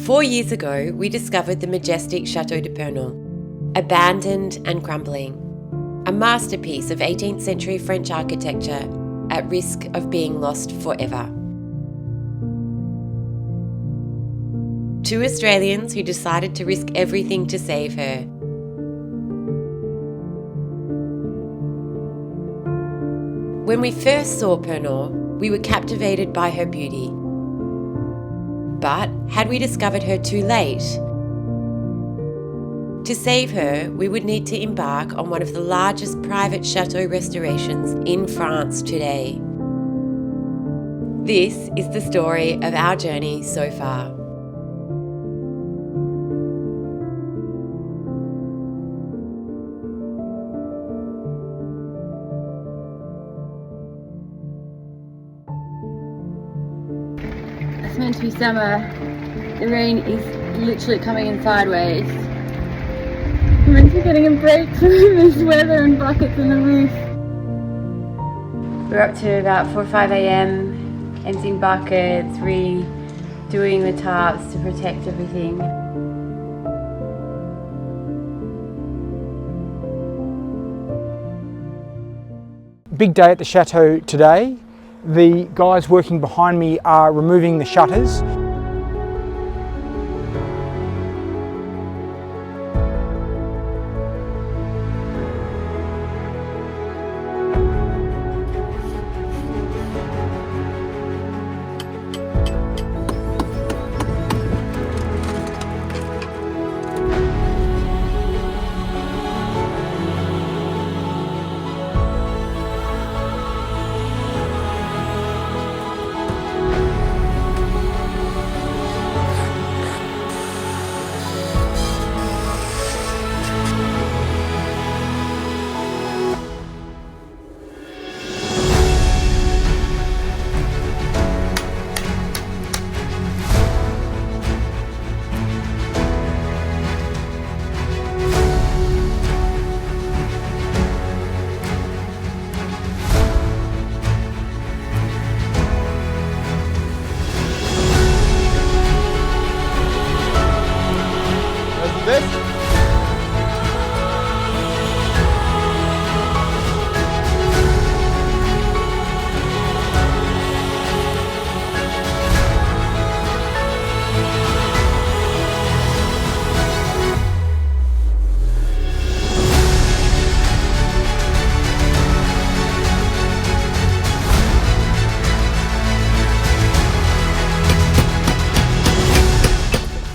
4 years ago, we discovered the majestic Château de Pernon, abandoned and crumbling, a masterpiece of 18th century French architecture at risk of being lost forever. 2 Australians who decided to risk everything to save her. When we first saw Pernon, we were captivated by her beauty. But had we discovered her too late? To save her, we would need to embark on one of the largest private chateau restorations in France today. This is the story of our journey so far. It's meant to be summer. The rain is literally coming in sideways. We're meant to be getting a break from this weather and buckets on the roof. We're up to about 4 or 5 a.m, emptying buckets, redoing the tarps to protect everything. Big day at the Château today. The guys working behind me are removing the shutters.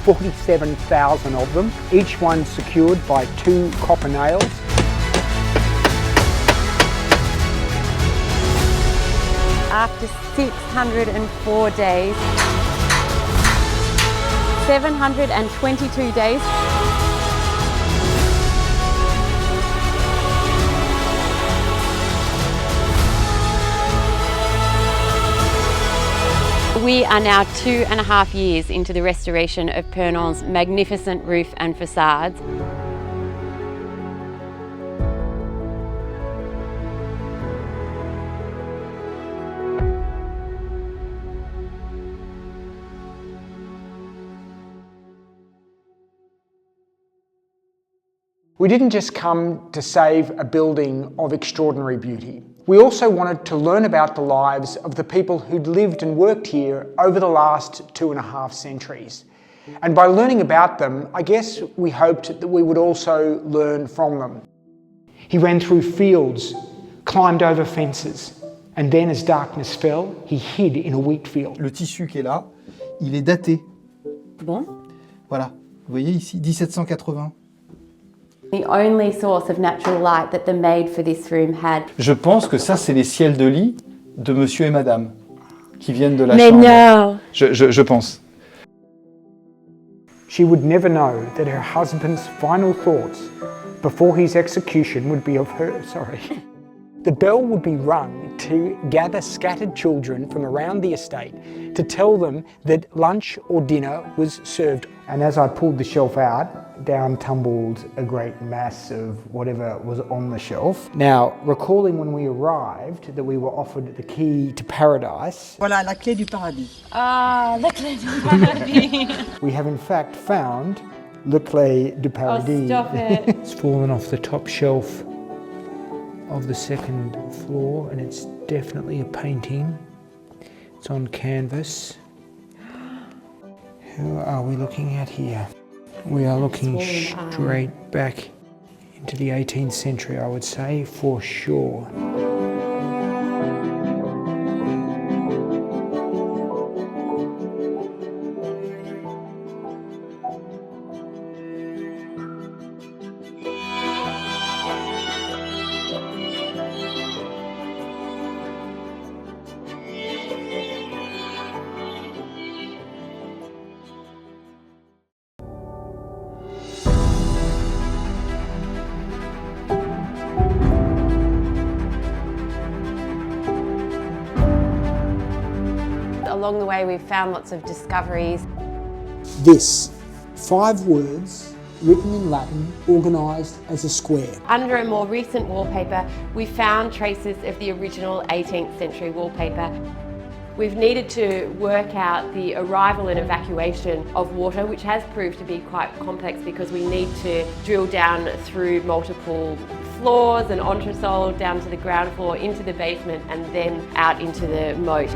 $47,000 of them, each one secured by 2 copper nails. After 604 days, 722 days, we are now 2.5 years into the restoration of Pernon's magnificent roof and facades. We didn't just come to save a building of extraordinary beauty. We also wanted to learn about the lives of the people who'd lived and worked here over the last 2.5 centuries. And by learning about them, I guess we hoped that we would also learn from them. He ran through fields, climbed over fences, and then as darkness fell, he hid in a wheat field. Le tissu qui est là, il est daté. Bon. Voilà, vous voyez ici, 1780. The only source of natural light that the maid for this room had. Je pense que ça, c'est les ciels de lit de monsieur et madame qui viennent de la Mais chambre. non. Je pense. She would never know that her husband's final thoughts before his execution would be of her, The bell would be rung to gather scattered children from around the estate to tell them that lunch or dinner was served. And as I pulled the shelf out, down tumbled a great mass of whatever was on the shelf. Now, recalling when we arrived that we were offered the key to paradise. Voilà, la clé du paradis. Ah, la clé du paradis. We have in fact found le clé du paradis. Oh, stop it. It's fallen off the top shelf of the second floor, and it's definitely a painting. It's on canvas. Who are we looking at here? We are looking straight back into the 18th century, I would say, for sure. Along the way, we've found lots of discoveries. This, 5 words written in Latin, organised as a square. Under a more recent wallpaper, we found traces of the original 18th century wallpaper. We've needed to work out the arrival and evacuation of water, which has proved to be quite complex because we need to drill down through multiple floors and entresol down to the ground floor, into the basement, and then out into the moat.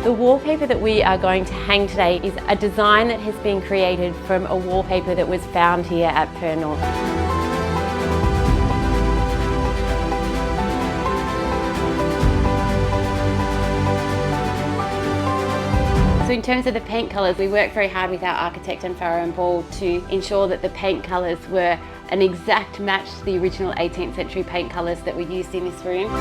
The wallpaper that we are going to hang today is a design that has been created from a wallpaper that was found here at Pernod. So in terms of the paint colours, we worked very hard with our architect and Farrow and Ball to ensure that the paint colours were an exact match to the original 18th century paint colours that were used in this room.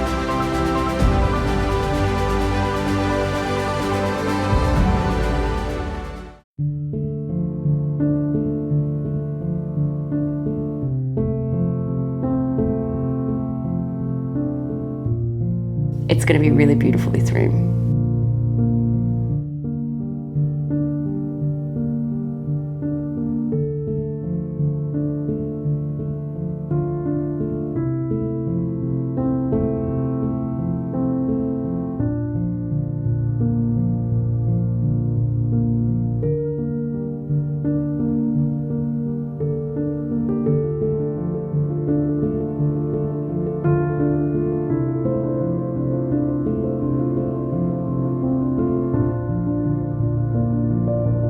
It's going to be really beautiful, this room.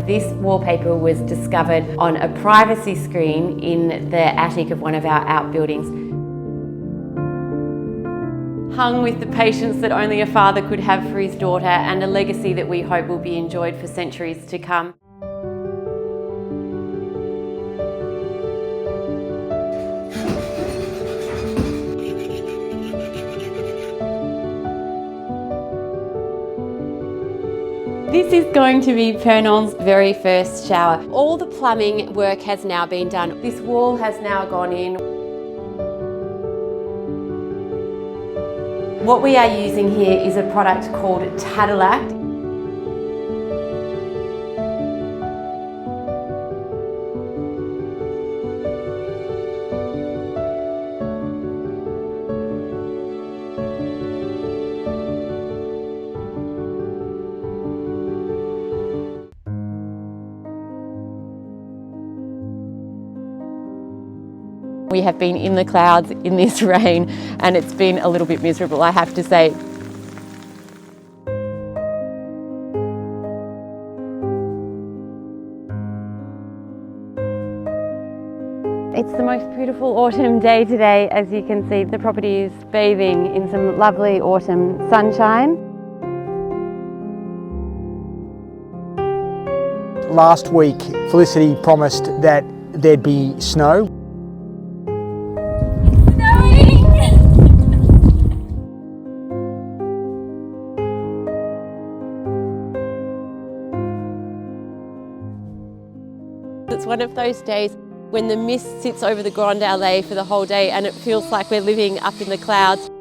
This wallpaper was discovered on a privacy screen in the attic of one of our outbuildings. Hung with the patience that only a father could have for his daughter, and a legacy that we hope will be enjoyed for centuries to come. This is going to be Pernod's very first shower. All the plumbing work has now been done. This wall has now gone in. What we are using here is a product called Tadelakt. We have been in the clouds in this rain, and it's been a little bit miserable, I have to say. It's the most beautiful autumn day today. As you can see, the property is bathing in some lovely autumn sunshine. Last week, Felicity promised that there'd be snow. Snowing! It's one of those days when the mist sits over the Grand Allée for the whole day and it feels like we're living up in the clouds.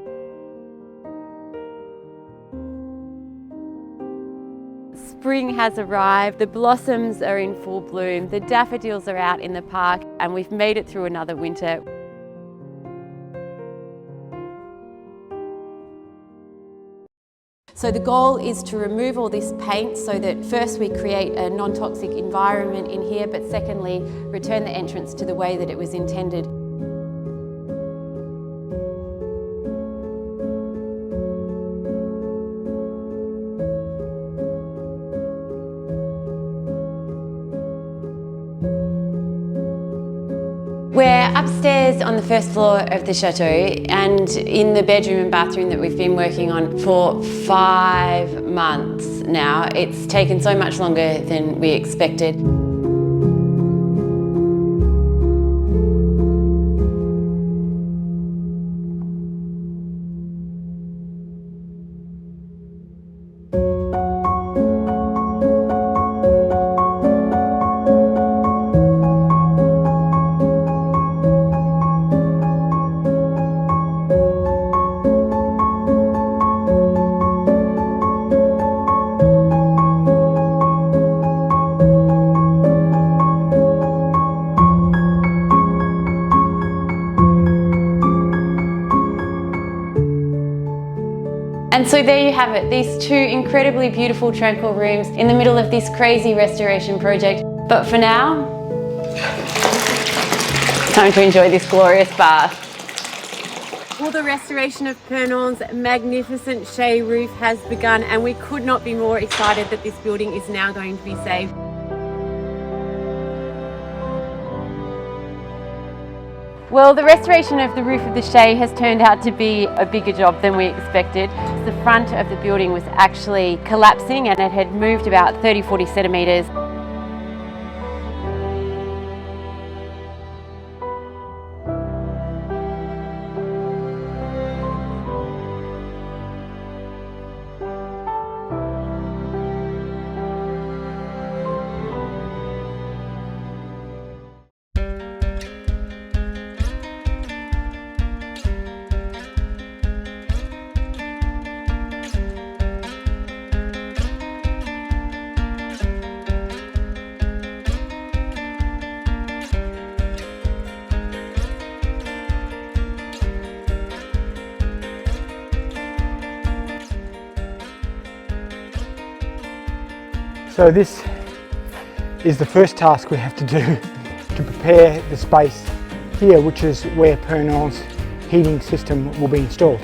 Spring has arrived, the blossoms are in full bloom, the daffodils are out in the park, and we've made it through another winter. So the goal is to remove all this paint so that first we create a non-toxic environment in here, but secondly, return the entrance to the way that it was intended. We're upstairs on the first floor of the chateau and in the bedroom and bathroom that we've been working on for 5 months now. It's taken so much longer than we expected. And so there you have it, these 2 incredibly beautiful tranquil rooms in the middle of this crazy restoration project. But for now, time to enjoy this glorious bath. Well, the restoration of Pernon's magnificent Chez roof has begun and we could not be more excited that this building is now going to be saved. Well, the restoration of the roof of the Chez has turned out to be a bigger job than we expected. The front of the building was actually collapsing and it had moved about 30-40 centimetres. So this is the first task we have to do to prepare the space here, which is where Pernon's heating system will be installed.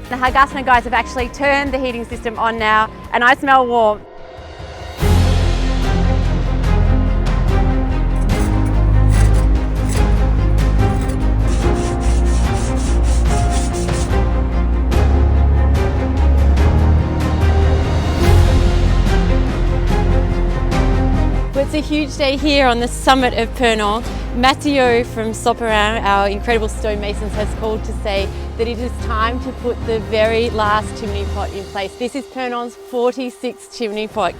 The Hargassner guys have actually turned the heating system on now and I smell warm. It's a huge day here on the summit of Pernon. Mathieu from Soperin, our incredible stonemasons, has called to say that it is time to put the very last chimney pot in place. This is Pernon's 46th chimney pot.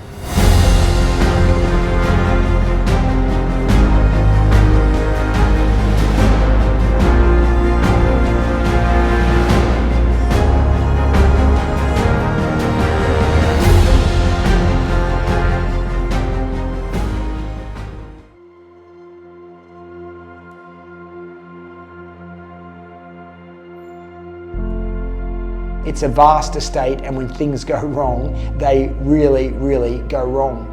It's a vast estate and when things go wrong, they really, really go wrong.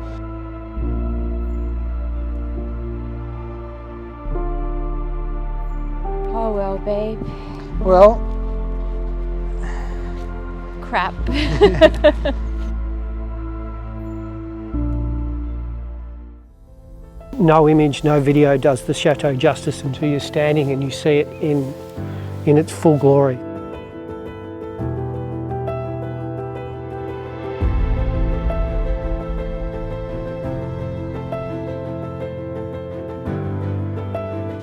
Oh well, babe. Well... crap. No image, no video does the chateau justice until you're standing and you see it in its full glory.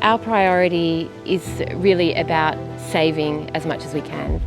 Our priority is really about saving as much as we can.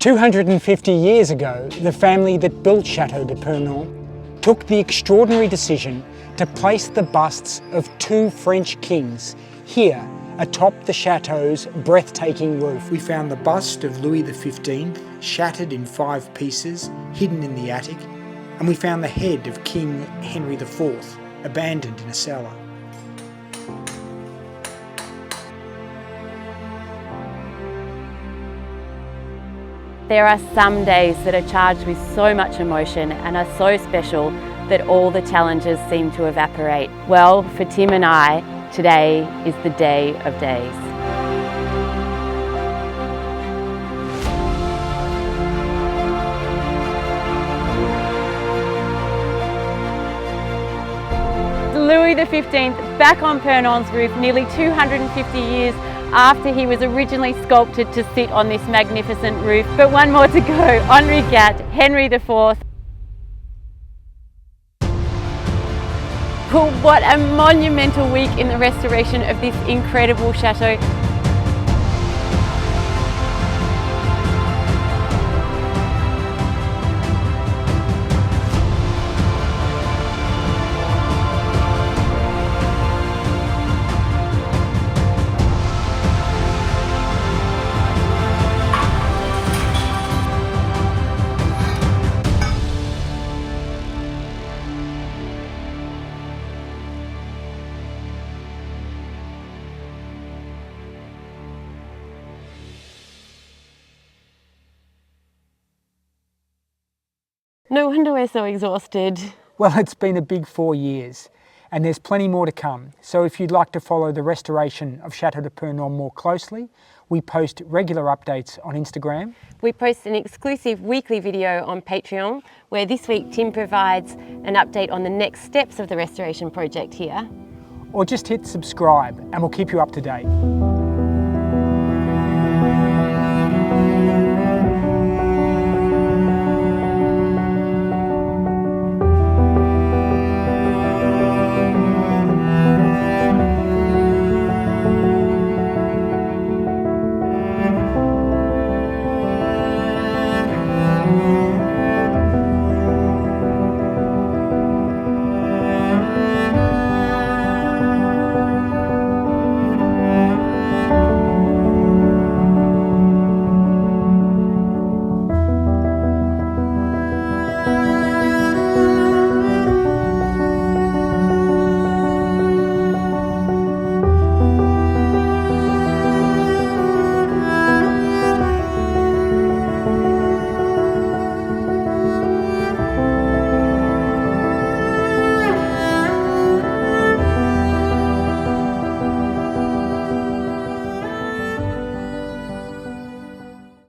"250 years ago, the family that built Château de Pernon took the extraordinary decision to place the busts of two French kings here atop the chateau's breathtaking roof. We found the bust of Louis XV, shattered in 5 pieces, hidden in the attic, and we found the head of King Henry IV, abandoned in a cellar. There are some days that are charged with so much emotion and are so special that all the challenges seem to evaporate. Well, for Tim and I, today is the day of days. Louis XV back on Pernon's roof nearly 250 years after he was originally sculpted to sit on this magnificent roof. But one more to go. Henri IV, Henry IV. Well, what a monumental week in the restoration of this incredible chateau. No wonder we're so exhausted. Well, it's been a big 4 years, and there's plenty more to come. So if you'd like to follow the restoration of Château de Pernon more closely, we post regular updates on Instagram. We post an exclusive weekly video on Patreon, where this week Tim provides an update on the next steps of the restoration project here. Or just hit subscribe and we'll keep you up to date.